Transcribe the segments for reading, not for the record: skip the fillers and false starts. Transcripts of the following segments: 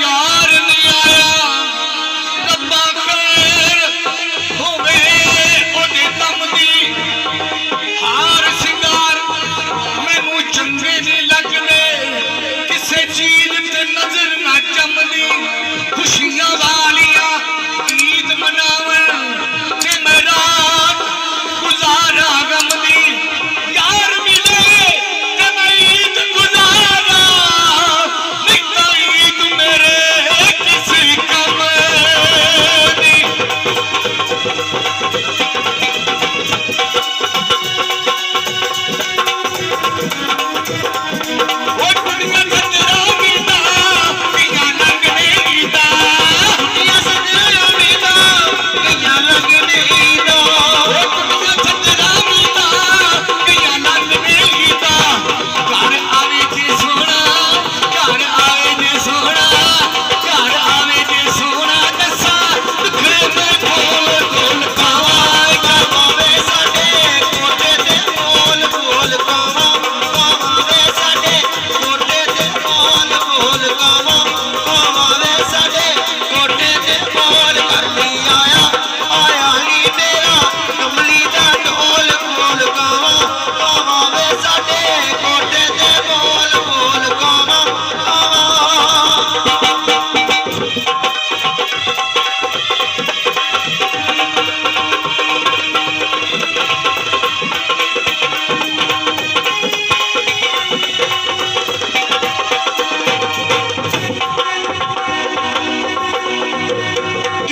यार नहीं आया रब्बा खैर होवे ओदे दम दी हार सिंगार मैनू चंगे नहीं लगदे किसे चीज ते नजर ना जमदी खुशियां वालियां ईद मनावन ते मैं रात गुजारा गम दी यार मिले ते मैं ईद गुजारा नहीं तो ईद मेरे किसी कम दी वो दुनिया सजरा मीदा पिया लगने ईदा दुनिया सजरा मीदा पिया लगने ईदा वो दुनिया सजरा मीदा पिया लगने ईदा घर आवे जे सोना घर आवे जे सोना घर आवे जे सोना दसा दुखड़े में बोल बोल कावा कावे साडे कोटे ते बोल बोल कावा कावे साडे कोटे ते बोल बोल कावा कावे साडे कोटे ते बोल करनी आया आया नी मेरा कमली दा ढोल बोल कावा कावे साडे कोटे ते बोल बोल कावा कावा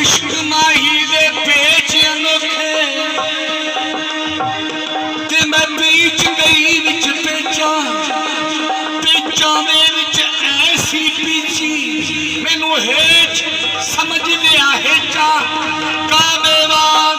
इश्क माही दे पेच अनोखे ते मैं बीच गई विच पेचां पेचां दे विच ऐसी पीची मैनू हेच समझ लिया हेचा कावे वाल